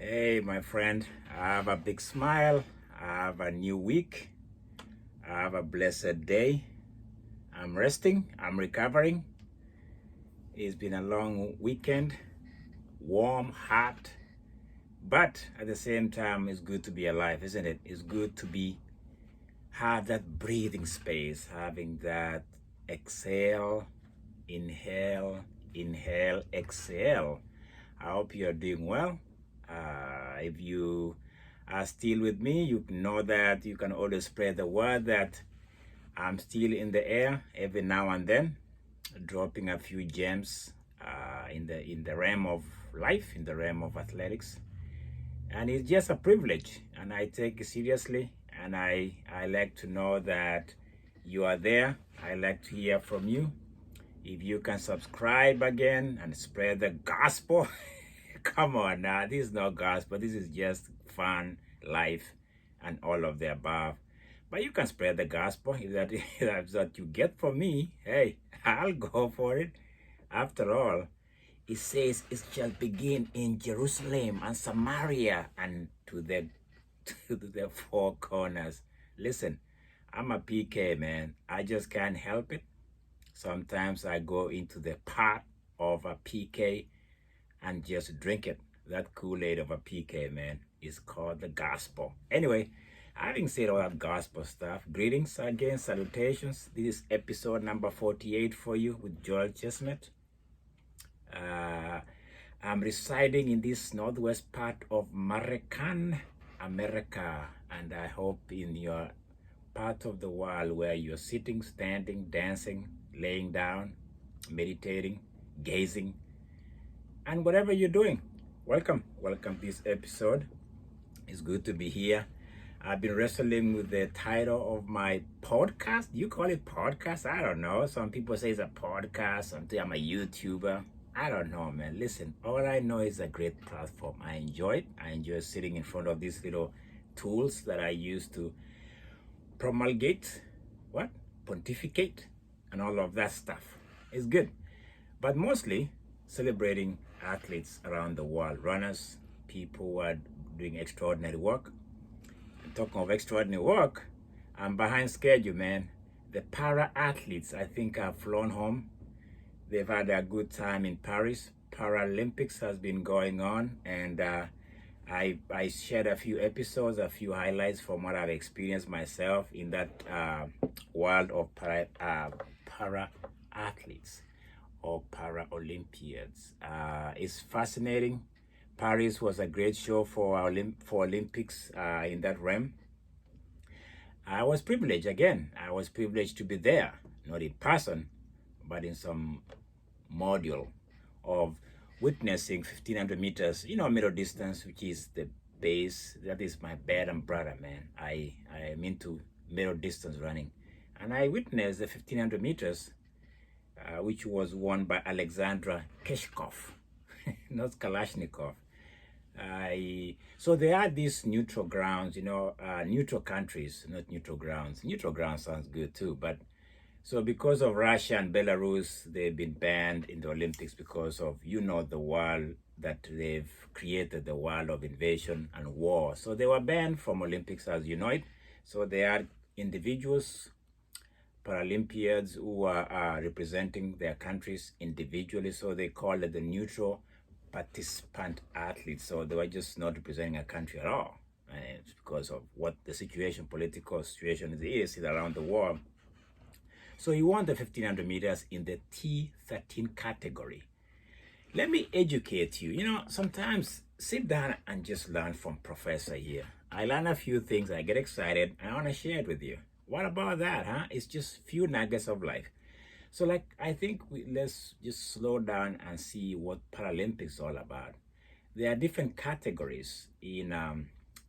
Hey, my friend, I have a big smile. I have a new week. I have a blessed day. I'm resting. I'm recovering. It's been a long weekend, warm, hot, but at the same time, it's good to be alive, isn't it? It's good to have that breathing space, having that exhale, inhale, inhale, exhale. I hope you are doing well. If you are still with me, you know that you can always spread the word that I'm still in the air every now and then, dropping a few gems in the realm of life, in the realm of athletics, and it's just a privilege, and I take it seriously. And I like to know that you are there. I like to hear from you. If you can subscribe again and spread the gospel. Come on now, this is not gospel. This is just fun, life, and all of the above. But you can spread the gospel if that's what you get from me. Hey, I'll go for it. After all, it says it shall begin in Jerusalem and Samaria and to the four corners. Listen, I'm a PK, man. I just can't help it. Sometimes I go into the pot of a PK and just drink it. That Kool-Aid of a PK, man, is called the gospel. Anyway, having said all that gospel stuff, greetings again, salutations. This is episode number 48 for you with Joel Chestnut. I'm residing in this northwest part of America, and I hope in your part of the world where you're sitting, standing, dancing, laying down, meditating, gazing, and whatever you're doing, welcome to this episode. It's good to be here. I've been wrestling with the title of my podcast. Do you call it podcast? I don't know. Some people say it's a podcast. Some say I'm a YouTuber. I don't know, man. Listen, all I know is a great platform. I enjoy it. I enjoy sitting in front of these little tools that I use to promulgate, pontificate, and all of that stuff. It's good. But mostly celebrating athletes around the world, runners, people who are doing extraordinary work. And talking of extraordinary work, I'm behind schedule, man. The para athletes, I think, have flown home. They've had a good time in Paris. Paralympics has been going on, and I shared a few episodes, a few highlights from what I've experienced myself in that world of para athletes or Paralympiads. It's fascinating. Paris was a great show for Olympics in that realm. I was privileged again. I was privileged to be there, not in person, but in some module of witnessing 1500 meters, middle distance, which is the base. That is my bread and butter, man. I am into middle distance running. And I witnessed the 1500 meters, which was won by Alexandra Keshkov, not Kalashnikov. So there are these neutral grounds, neutral countries, not neutral grounds. Neutral ground sounds good too, but so because of Russia and Belarus, they've been banned in the Olympics because of, the world that they've created, the world of invasion and war. So they were banned from Olympics as you know it. So they are individuals, Paralympians who are representing their countries individually. So they call it the neutral participant athletes. So they were just not representing a country at all. And it's because of what the political situation is around the world. So he won the 1500 meters in the T13 category. Let me educate you. Sometimes sit down and just learn from Professor here. I learn a few things, I get excited, and I want to share it with you. What about that, huh? It's just few nuggets of life. So I think let's just slow down and see what Paralympics is all about. There are different categories in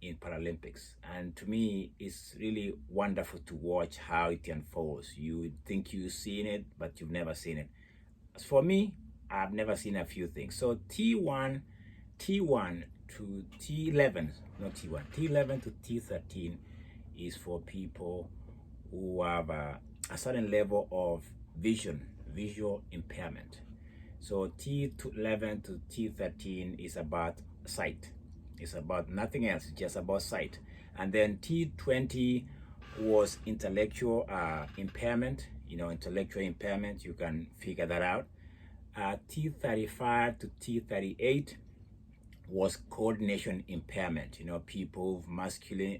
Paralympics, and to me it's really wonderful to watch how it unfolds. You think you've seen it, but you've never seen it. As for me, I've never seen a few things. So T1 to T11, not T1, T11 to T13 is for people who have a certain level of visual impairment. So T11 to T13 is about sight. It's about nothing else. It's just about sight. And then T20 was intellectual impairment. Intellectual impairment. You can figure that out. T35 to T38 was coordination impairment. People with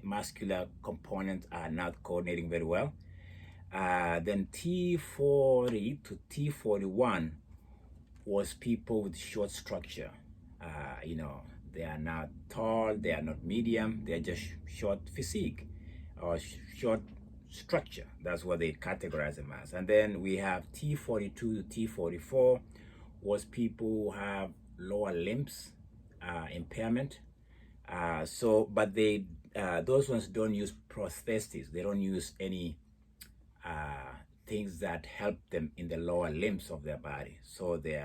muscular components are not coordinating very well. Then T40 to T41 was people with short structure. They are not tall, they are not medium, they are just short physique or short structure. That's what they categorize them as. And then we have T42 to T44 was people who have lower limbs impairment. But those ones don't use prosthetics. They don't use any things that help them in the lower limbs of their body. So they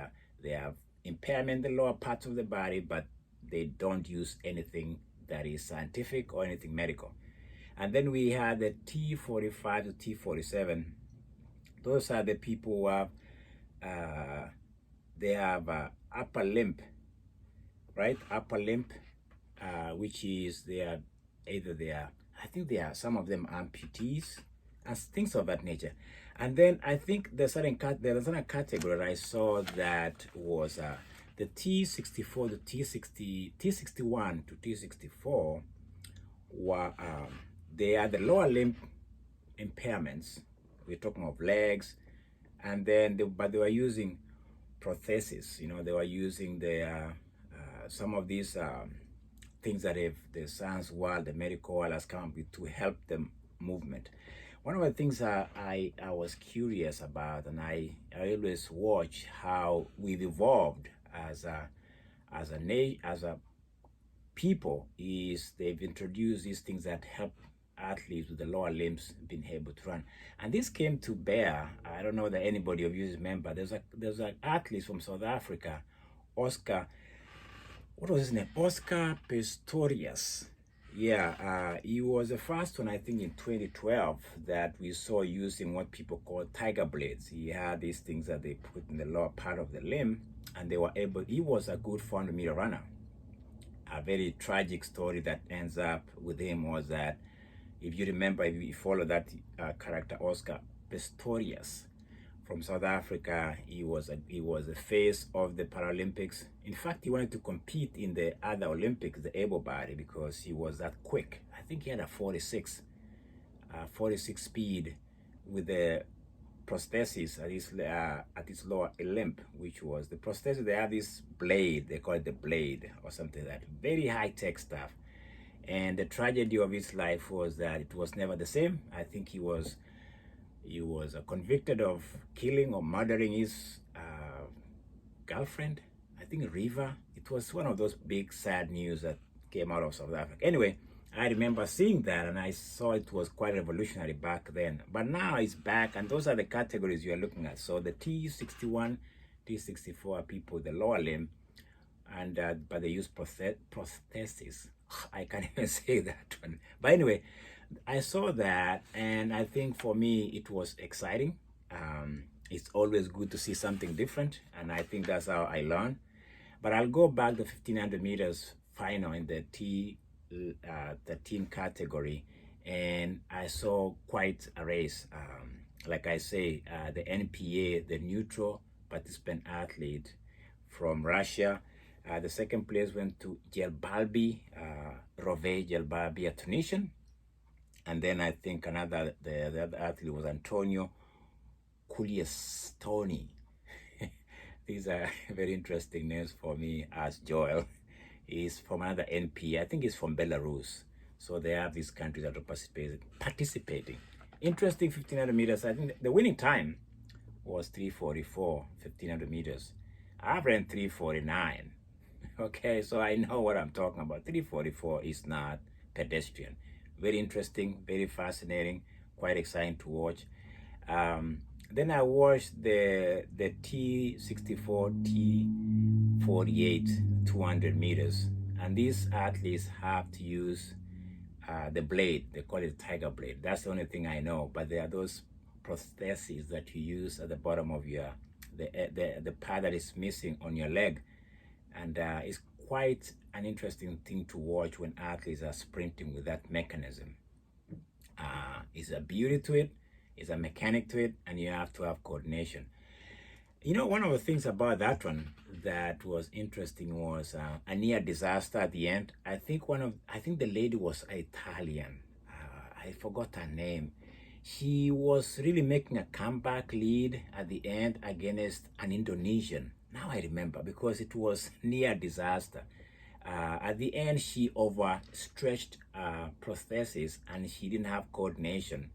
have impairment in the lower parts of the body, but they don't use anything that is scientific or anything medical. And then we had the T45 to T47. Those are the people who have they have upper limb, right? Upper limb, which is I think they are, some of them amputees and things of that nature. And then I think there's another category I saw that was the T64 to T61 to T64 were they are the lower limb impairments. We're talking of legs, and then but they were using prosthesis. They were using some of these things that the science world, the medical world has come up with to help them movement. One of the things I was curious about, and I always watch how we've evolved as a people, is they've introduced these things that help athletes with the lower limbs being able to run. And this came to bear. I don't know that anybody of you remember. There's an athlete from South Africa, Oscar. What was his name? Oscar Pistorius. Yeah, he was the first one, I think, in 2012 that we saw using what people call tiger blades. He had these things that they put in the lower part of the limb, and he was a good 400-meter runner. A very tragic story that ends up with him was that, if you remember, if you follow that character, Oscar Pistorius from South Africa, he was the face of the Paralympics. In fact, he wanted to compete in the other Olympics, the able body, because he was that quick. I think he had a 46 speed with the prosthesis at his lower limb, which was the prosthesis. They have this blade, they call it the blade or something like that. Very high-tech stuff. And the tragedy of his life was that it was never the same. I think he was convicted of killing or murdering his girlfriend, I think Riva. It was one of those big sad news that came out of South Africa. Anyway, I remember seeing that, and I saw it was quite revolutionary back then. But now it's back, and those are the categories you are looking at. So the T61, T64 are people with the lower limb, and but they use prosthesis. I can't even say that one. But anyway, I saw that, and I think for me it was exciting. It's always good to see something different, and I think that's how I learn. But I'll go back to 1500 meters final in the T13 category, and I saw quite a race. Like I say, the NPA, the neutral participant athlete from Russia, the second place went to Jelbalbi, Rove Jelbalbi, a Tunisian. And then I think the other athlete was Antonio Kuliestoni. These are very interesting names for me as Joel. He's from another NP. I think he's from Belarus. So they have these countries that are participating. Interesting 1500 meters. I think the winning time was 3:44, 1500 meters. I've ran 3:49. Okay, so I know what I'm talking about. 3:44 is not pedestrian. Very interesting, very fascinating, quite exciting to watch. Then I watched the T64, T48, 200 meters. And these athletes have to use the blade. They call it tiger blade. That's the only thing I know. But there are those prostheses that you use at the bottom of the part that is missing on your leg. And it's quite an interesting thing to watch when athletes are sprinting with that mechanism. It's a beauty to it, it's a mechanic to it, and you have to have coordination. You know, one of the things about that one that was interesting was a near disaster at the end. I think the lady was Italian. I forgot her name. She was really making a comeback lead at the end against an Indonesian. Now I remember, because it was near disaster. At the end, she overstretched prosthesis and she didn't have coordination.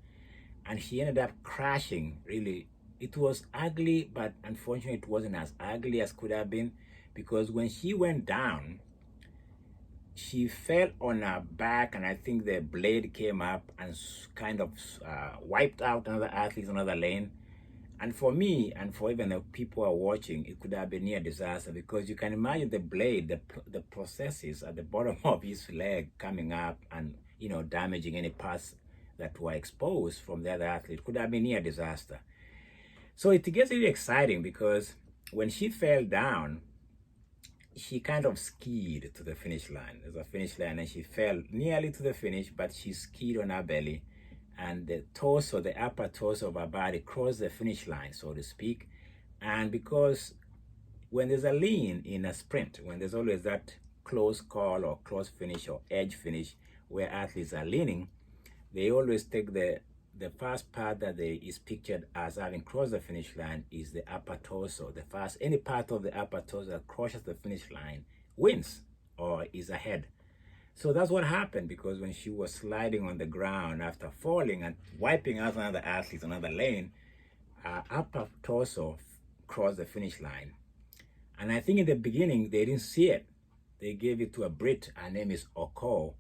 And she ended up crashing, really. It was ugly, but unfortunately it wasn't as ugly as could have been, because when she went down, she fell on her back, and I think the blade came up and kind of wiped out another athlete, another lane. And for me, and for even the people who are watching, it could have been near disaster, because you can imagine the blade, the processes at the bottom of his leg coming up and, you know, damaging any parts that were exposed from the other athlete. It could have been near disaster. So it gets really exciting, because when she fell down, she kind of skied to the finish line. There's a finish line, and she fell nearly to the finish, but she skied on her belly, and the torso, the upper torso of her body crossed the finish line, so to speak. And because when there's a lean in a sprint, when there's always that close call or close finish or edge finish where athletes are leaning, they always take the first part that is pictured as having crossed the finish line is the upper torso. Any part of the upper torso that crosses the finish line wins or is ahead. So that's what happened, because when she was sliding on the ground after falling and wiping out another athlete, another lane, her upper torso crossed the finish line. And I think in the beginning, they didn't see it. They gave it to a Brit. Her name is Oko.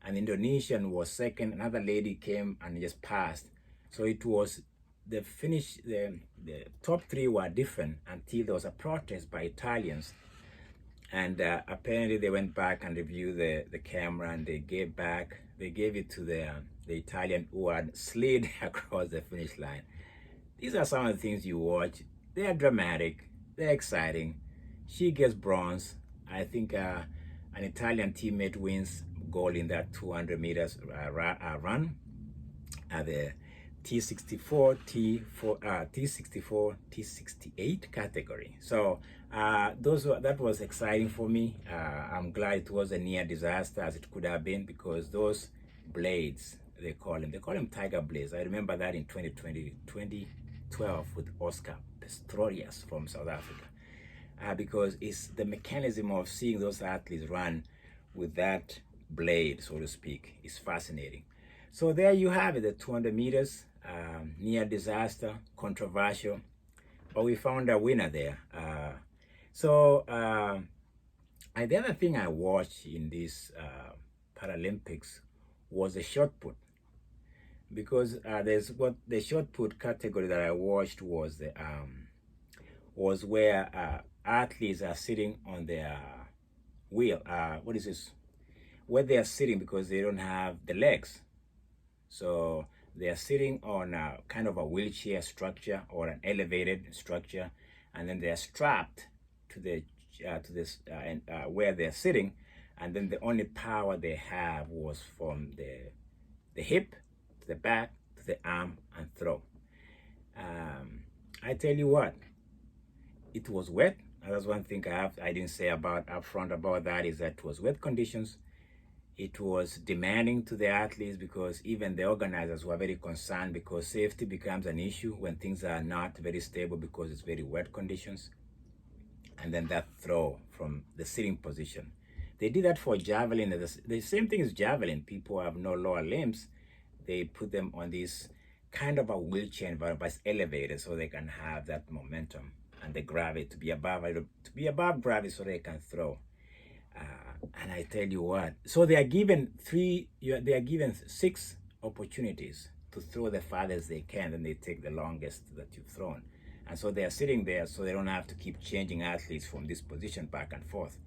An Indonesian was second. Another lady came and just passed. So it was the finish, the top three were different until there was a protest by Italians. And apparently they went back and reviewed the camera, and they gave it to the Italian who had slid across the finish line. These are some of the things you watch. They are dramatic, they're exciting. She gets bronze. I think an Italian teammate wins gold in that 200 meters run at the T64, T64, T68 category. So that was exciting for me. I'm glad it was a near disaster, as it could have been, because those blades, they call them tiger blades. I remember that in 2012 with Oscar Pistorius from South Africa, because it's the mechanism of seeing those athletes run with that blade, so to speak, is fascinating. So there you have it, the 200 meters, near disaster, controversial, but we found a winner there. The other thing I watched in this Paralympics was the shot put, because the shot put category that I watched was where athletes are sitting on their wheel. Where they are sitting because they don't have the legs. So they are sitting on a kind of a wheelchair structure or an elevated structure, and then they are strapped to where they're sitting, and then the only power they have was from the hip to the back to the arm and throw. I tell you what, it was wet. That's one thing I didn't say upfront about that, is that it was wet conditions. It was demanding to the athletes, because even the organizers were very concerned, because safety becomes an issue when things are not very stable because it's very wet conditions. And then that throw from the sitting position. They did that for javelin. The same thing as javelin. People who have no lower limbs, they put them on this kind of a wheelchair environment, but it's elevated so they can have that momentum and the gravity to be above gravity so they can throw. And I tell you what, so they are given 6 opportunities to throw the farthest they can, and they take the longest that you've thrown. And so they are sitting there, so they don't have to keep changing athletes from this position back and forth.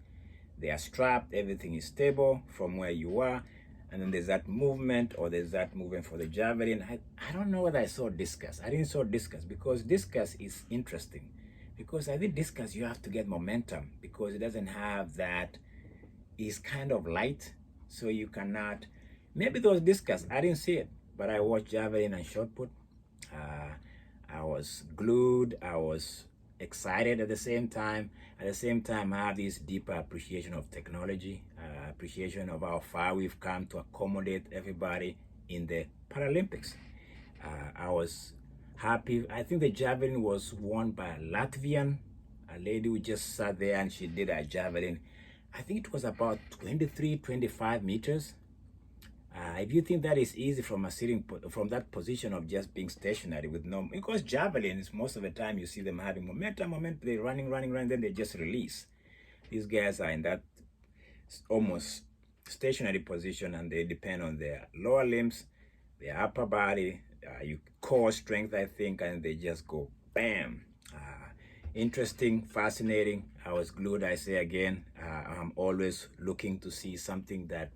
They are strapped, everything is stable from where you are, and then there's that movement, or there's that movement for the javelin. I don't know whether I saw discus. I didn't saw discus, because discus is interesting. Because I think discus, you have to get momentum, because it doesn't have that is kind of light, so you cannot. Maybe those discus, I didn't see it, but I watched javelin and shot put. Uh, I was glued. I was excited at the same time. At the same time, I have this deeper appreciation of technology, appreciation of how far we've come to accommodate everybody in the Paralympics. I was happy. I think the javelin was won by a Latvian, a lady who just sat there and she did a javelin. I think it was about 23, 25 meters. If you think that is easy from a sitting from that position of just being stationary with no, because javelins most of the time you see them having momentum, they're running, then they just release. These guys are in that almost stationary position, and they depend on their lower limbs, their upper body, you core strength, I think, and they just go bam. Interesting, fascinating. I was glued, I say again. I'm always looking to see something that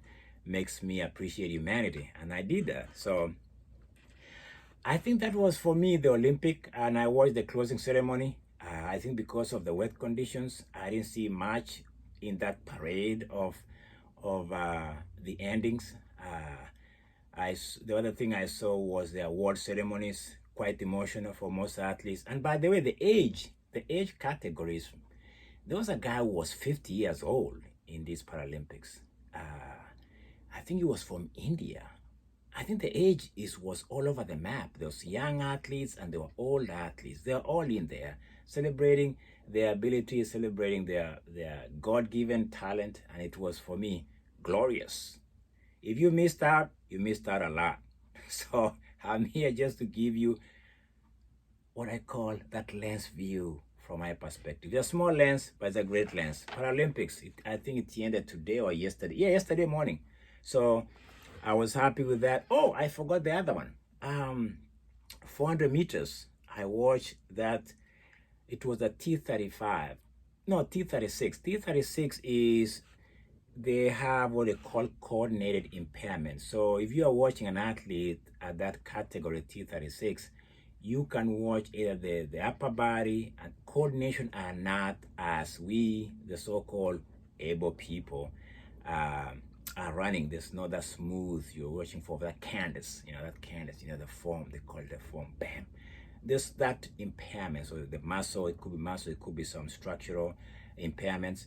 makes me appreciate humanity, and I did that. So I think that was for me the Olympic, and I watched the closing ceremony. I think because of the wet conditions, I didn't see much in that parade of the endings. The other thing I saw was the award ceremonies, quite emotional for most athletes. And by the way, the age categories, there was a guy who was 50 years old in these Paralympics. I think he was from India. I think the age was all over the map. There was young athletes and there were old athletes. They're all in there celebrating their ability, celebrating their God-given talent. And it was, for me, glorious. If you missed out, you missed out a lot. So I'm here just to give you what I call that lens view from my perspective. It's a small lens, but it's a great lens. Paralympics, I think it ended today or yesterday. Yeah, yesterday morning. So I was happy with that. Oh, I forgot the other one. 400 meters. I watched that. It was a T35. No, T36. T36 is, they have what they call coordinated impairment. So if you are watching an athlete at that category, T36, you can watch either the upper body and coordination are not as we, the so-called able people, are running. There's not that smooth. You're watching for that Candace, the form, they call it the form, bam. There's that impairment. So the muscle, it could be some structural impairments.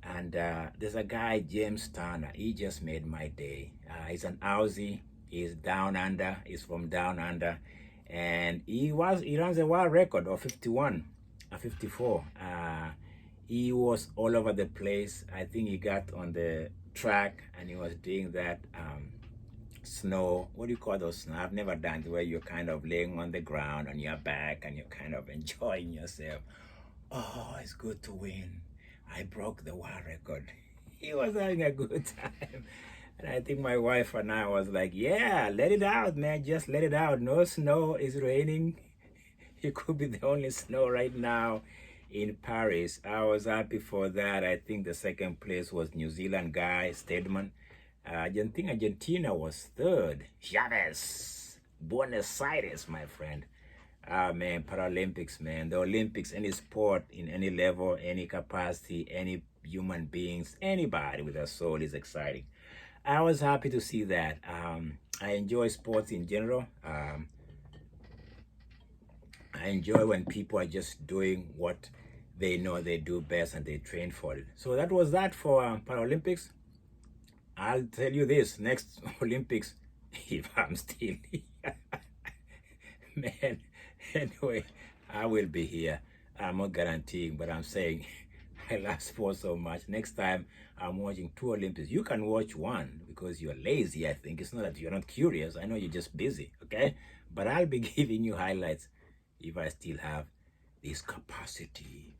And there's a guy, James Turner. He just made my day. He's an Aussie. He's down under. He's from down under, and he runs a world record of 51, 54. He was all over the place. I think he got on the track and he was doing that snow. What do you call those snow? I've never done it, where you're kind of laying on the ground on your back and you're kind of enjoying yourself. Oh, it's good to win. I broke the world record. He was having a good time. And I think my wife and I was like, yeah, let it out, man. Just let it out. No snow. It's raining. It could be the only snow right now in Paris. I was happy for that. I think the second place was New Zealand guy, Stedman. I think Argentina was third. Chavez. Buenos Aires, my friend. Ah, man, Paralympics, man. The Olympics, any sport, in any level, any capacity, any human beings, anybody with a soul is exciting. I was happy to see that. I enjoy sports in general. I enjoy when people are just doing what they know they do best and they train for it. So that was that for Paralympics. I'll tell you this, next Olympics, if I'm still here, man, anyway, I will be here. I'm not guaranteeing, but I'm saying I love sports so much. Next time I'm watching 2 Olympics, you can watch one because you're lazy, I think. It's not that you're not curious. I know you're just busy, okay? But I'll be giving you highlights if I still have this capacity.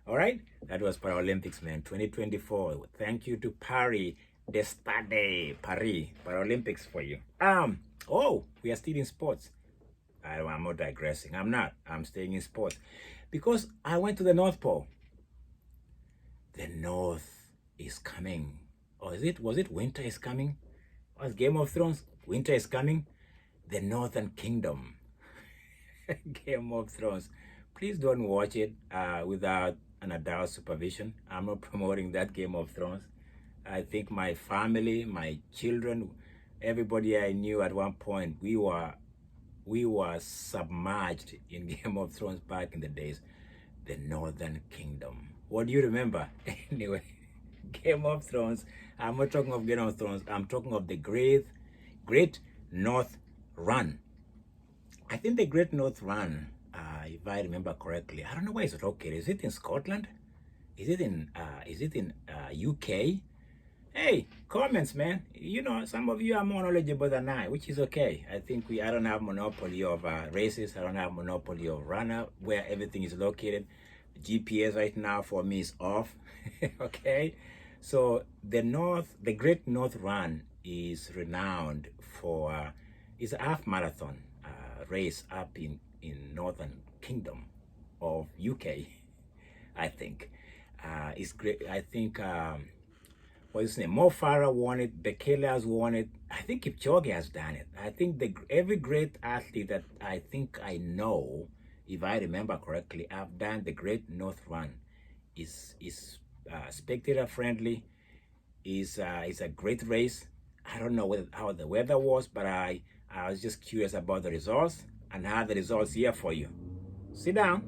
All right? That was Paralympics, man, 2024. Thank you to Paris, the Stade, Paris, Paralympics for you. Oh, we are still in sports. I'm not digressing. I'm not. I'm staying in sports because I went to the North Pole. The North is coming. Or was it winter is coming? Was Game of Thrones? Winter is coming. The Northern Kingdom. Game of Thrones. Please don't watch it without an adult supervision. I'm not promoting that Game of Thrones. I think my family, my children, everybody I knew at one point, we were submerged in Game of Thrones back in the days. The Northern Kingdom. What do you remember? Anyway, Game of Thrones. I'm not talking of Game of Thrones. I'm talking of the Great North Run. I think the Great North Run, if I remember correctly, I don't know where it's located. Is it in Scotland? Is it in UK? Hey, comments, man. You know, some of you are more knowledgeable than I, which is okay. I think I don't have monopoly of races. I don't have monopoly of runner, where everything is located. GPS right now for me is off. Okay, so the Great North Run is renowned for it's a half marathon race up in Northern Kingdom of UK. I think it's great. I think what's his name? Mo Farah won it. Bekele has won it. I think Kipchoge has done it. I think every great athlete that I think I know, if I remember correctly, have done the Great North Run. Is spectator friendly. Is a great race. I don't know how the weather was, but I was just curious about the results, and I have the results here for you. Sit down.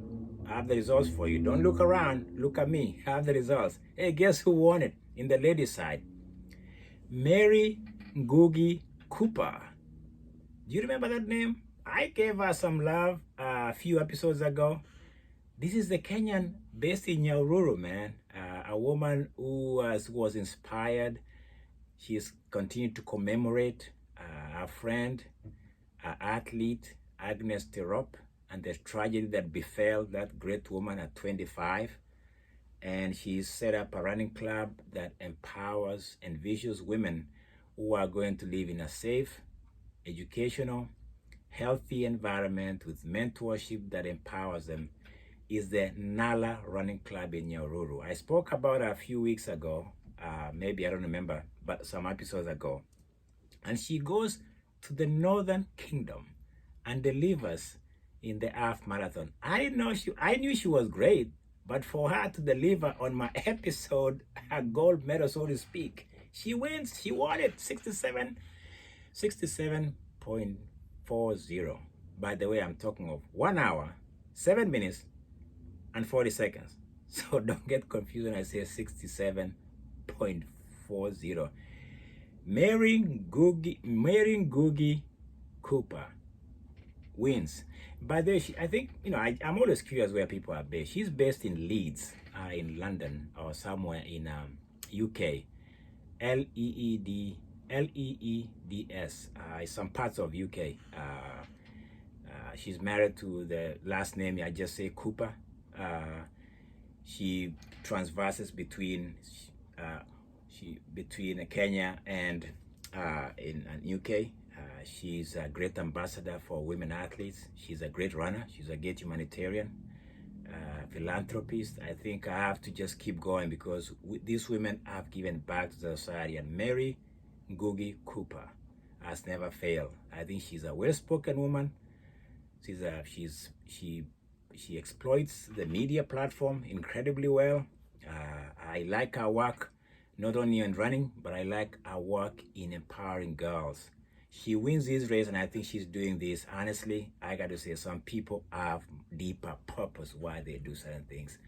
I have the results for you. Don't look around. Look at me. I have the results. Hey, guess who won it in the ladies' side? Mary Ngugi Cooper. Do you remember that name? I gave her some love a few episodes ago. This is the Kenyan based in Nyahururu, man. A woman who was inspired. She's continued to commemorate her friend, her athlete, Agnes Tirop, and the tragedy that befell that great woman at 25. And she's set up a running club that empowers and visuals women who are going to live in a safe, educational, healthy environment with mentorship that empowers them. Is the Nala Running Club in Nyahururu. I spoke about it a few weeks ago, maybe I don't remember, but some episodes ago. And she goes to the Northern Kingdom and delivers in the half marathon. I knew she was great, but for her to deliver on my episode a gold medal, so to speak, she wins. She won it 67.40. By the way, I'm talking of 1 hour, 7 minutes, and 40 seconds. So don't get confused when I say 67.40. Mary Ngugi Cooper wins. By the way, I think, I'm always curious where people are based. She's based in Leeds, in London, or somewhere in UK. Leeds, some parts of UK. She's married to the last name I just say, Cooper. She transverses between Kenya and in UK. She's a great ambassador for women athletes. She's a great runner. She's a great humanitarian, philanthropist. I think I have to just keep going because these women have given back to the society. And Mary Ngugi Cooper has never failed. I think she's a well-spoken woman. She exploits the media platform incredibly well. I like her work, not only in running, but I like her work in empowering girls. She wins this race, and I think she's doing this. Honestly, I got to say, some people have deeper purpose why they do certain things.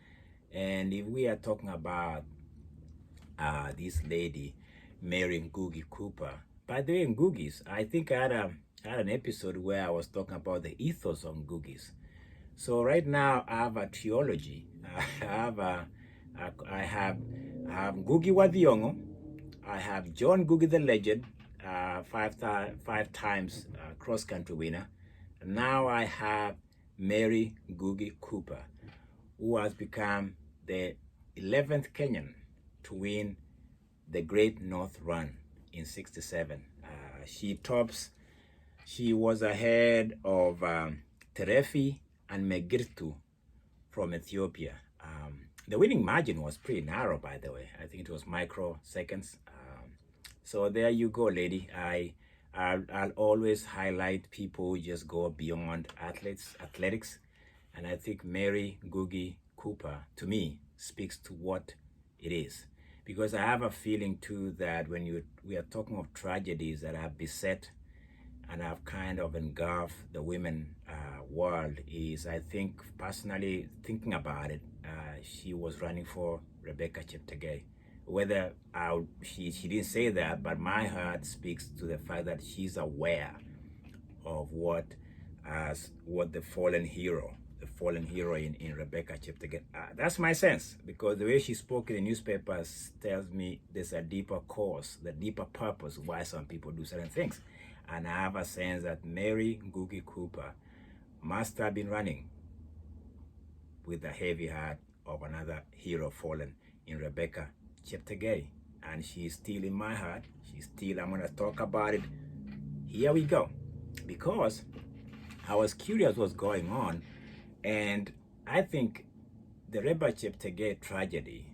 And if we are talking about this lady, Mary Ngugi Cooper, by the way, Ngugis, I think I had an episode where I was talking about the ethos of Ngugis. So right now I have a trilogy. I have Ngugi wa Thiong'o. I have John Ngugi the legend, five times cross-country winner. And now I have Mary Ngugi Cooper, who has become the 11th Kenyan to win the Great North Run in 67. She was ahead of Terefi and Megirtu from Ethiopia. The winning margin was pretty narrow, by the way. I think it was microseconds. So there you go, lady. I'll always highlight people who just go beyond athletics. And I think Mary Ngugi Cooper, to me, speaks to what it is. because I have a feeling too that when we are talking of tragedies that have beset and have kind of engulfed the women world, is, I think, personally thinking about it, she was running for Rebecca Cheptegei. Whether she didn't say that, but my heart speaks to the fact that she's aware of what the fallen hero in Rebecca Cheptegei. That's my sense, because the way she spoke in the newspapers tells me there's a deeper cause, the deeper purpose why some people do certain things. And I have a sense that Mary Ngugi Cooper must have been running with the heavy heart of another hero fallen in Rebecca Cheptegei. And she's still in my heart. I'm going to talk about it. Here we go. Because I was curious what's going on. And I think the Rebecca Cheptegei tragedy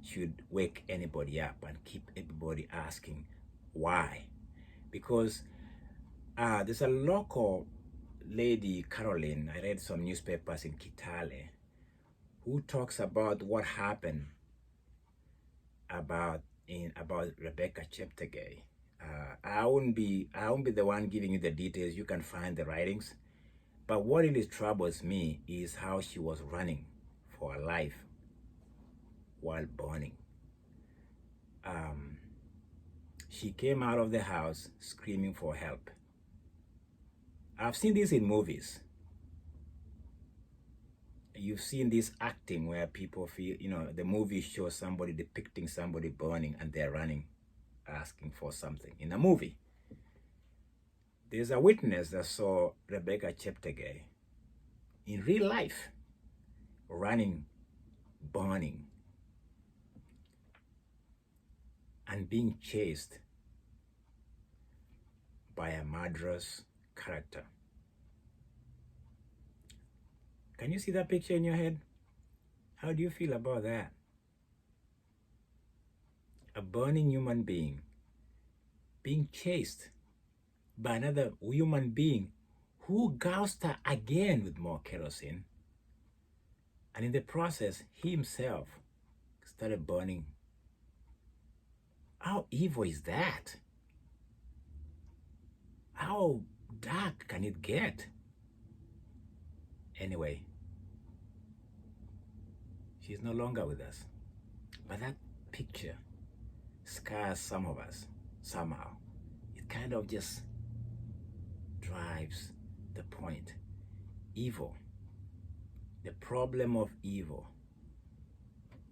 should wake anybody up and keep everybody asking why. Because there's a local lady, Caroline, I read some newspapers in Kitale, who talks about what happened about Rebecca Cheptegei. I won't be the one giving you the details. You can find the writings. But what really troubles me is how she was running for her life while burning. She came out of the house screaming for help. I've seen this in movies. You've seen this acting where people feel, the movie shows somebody depicting somebody burning and they're running, asking for something in a movie. There's a witness that saw Rebecca Cheptegei in real life running, burning, and being chased by a murderous character. Can you see that picture in your head? How do you feel about that? A burning human being being chased by another human being who doused her again with more kerosene. And in the process, he himself started burning. How evil is that? How dark can it get? Anyway, she's no longer with us. But that picture scars some of us somehow. It kind of just drives the point. Evil, the problem of evil,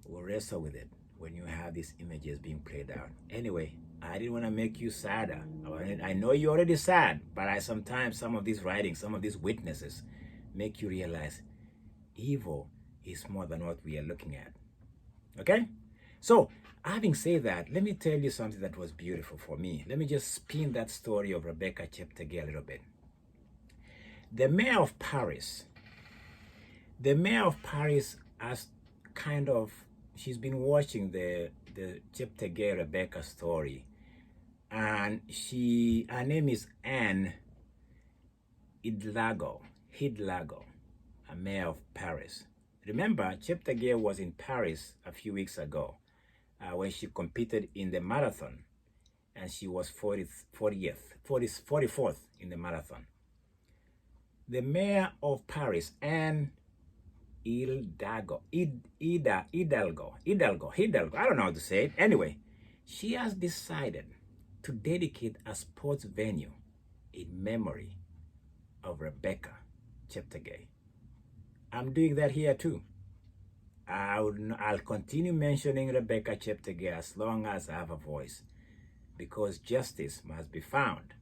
we'll wrestle with it when you have these images being played out. Anyway, I didn't want to make you sadder. I know you're already sad, but sometimes some of these writings, some of these witnesses make you realize evil is more than what we are looking at. Okay? So, having said that, let me tell you something that was beautiful for me. Let me just spin that story of Rebecca Cheptegei a little bit. The mayor of Paris has kind of, she's been watching the Cheptegei Rebecca story, and her name is Anne Hidalgo, a mayor of Paris. Remember, Cheptegei was in Paris a few weeks ago when she competed in the marathon, and she was 44th in the marathon. The mayor of Paris, Anne Hidalgo, I don't know how to say it. Anyway, she has decided to dedicate a sports venue in memory of Rebecca Cheptegei. I'm doing that here too. I'll continue mentioning Rebecca Cheptegei as long as I have a voice, because justice must be found.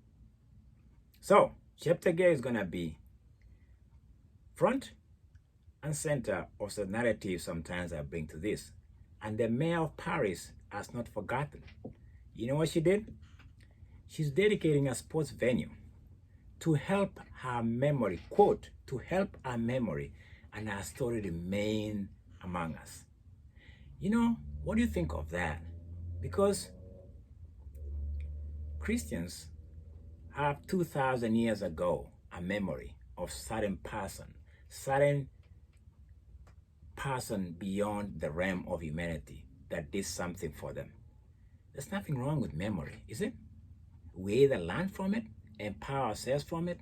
So, Cheptegei is going to be front and center of the narrative sometimes I bring to this. And the mayor of Paris has not forgotten. You know what she did? She's dedicating a sports venue to help her memory, quote, to help her memory and her story remain among us. You know, what do you think of that? Because Christians have 2,000 years ago a memory of certain person beyond the realm of humanity, that did something for them. There's nothing wrong with memory, is it? We either learn from it, empower ourselves from it,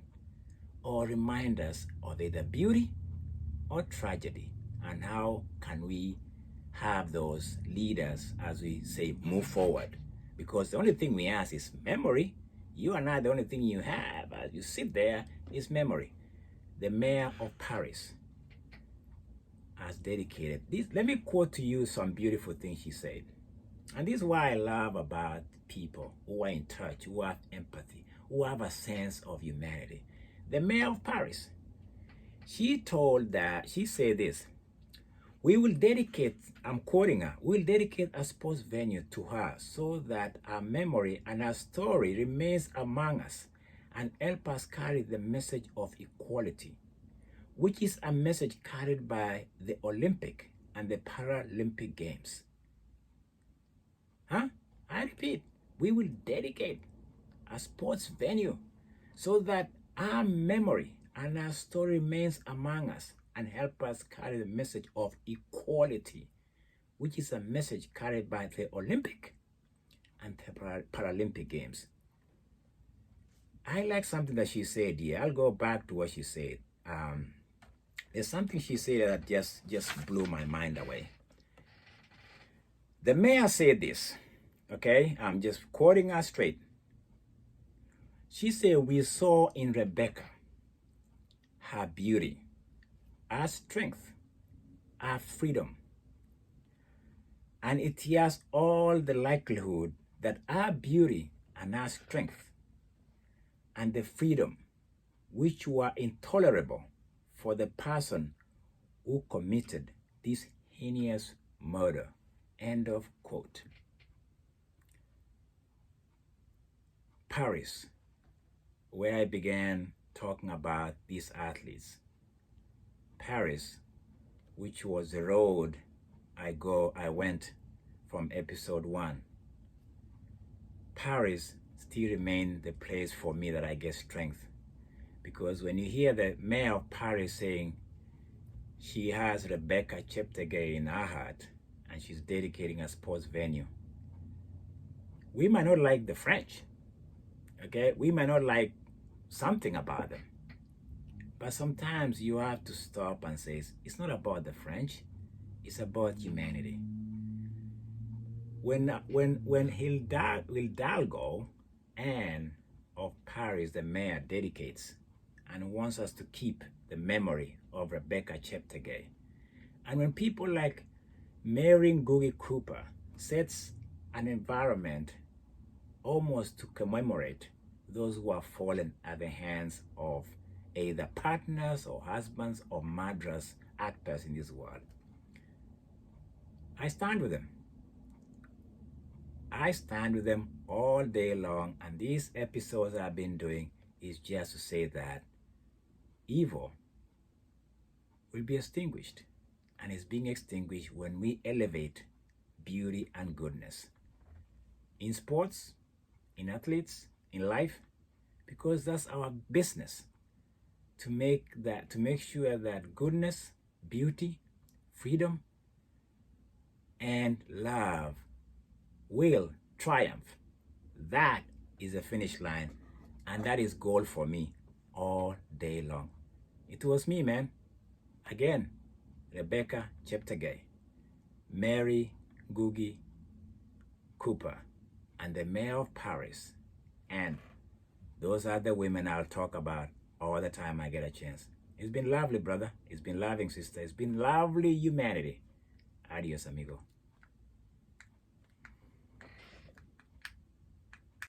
or remind us of either beauty or tragedy. And how can we have those leaders, as we say, move forward? Because the only thing we ask is memory. You and I, the only thing you have as you sit there is memory. The mayor of Paris has dedicated this. Let me quote to you some beautiful things she said. And this is what I love about people who are in touch, who have empathy, who have a sense of humanity. The mayor of Paris, she said this: we will dedicate, I'm quoting her, we will dedicate a sports venue to her so that our memory and our story remains among us and help us carry the message of equality, which is a message carried by the Olympic and the Paralympic Games. I repeat, we will dedicate a sports venue so that our memory and our story remains among us and help us carry the message of equality, which is a message carried by the Olympic and the Paralympic Games. I like something that she said here. I'll go back to what she said. There's something she said that just blew my mind away. The mayor said this, okay? I'm just quoting her straight. She said, we saw in Rebecca her beauty, our strength, our freedom. And it has all the likelihood that our beauty and our strength and the freedom, which were intolerable for the person who committed this heinous murder. End of quote. Paris, where I began talking about these athletes. Paris, which was the road I went from episode 1. Paris still remains the place for me that I get strength. Because when you hear the mayor of Paris saying she has Rebecca Cheptegei in her heart and she's dedicating a sports venue, we might not like the French, okay? We might not like something about them. But sometimes you have to stop and say, it's not about the French, it's about humanity. When Hidalgo and of Paris, the mayor, dedicates and wants us to keep the memory of Rebecca Cheptegei, and when people like Mary Ngugi Cooper sets an environment almost to commemorate those who have fallen at the hands of either partners or husbands or murderous actors in this world, I stand with them. I stand with them all day long, and these episodes I've been doing is just to say that evil will be extinguished, and it's being extinguished when we elevate beauty and goodness in sports, in athletes, in life, because that's our business, to make sure that goodness, beauty, freedom, and love will triumph. That is the finish line, and that is goal for me all day long. It was me, man. Again, Rebecca Cheptegei, Mary Ngugi Cooper, and the mayor of Paris. And those are the women I'll talk about all the time I get a chance. It's been lovely, brother. It's been loving, sister. It's been lovely, humanity. Adios, amigo.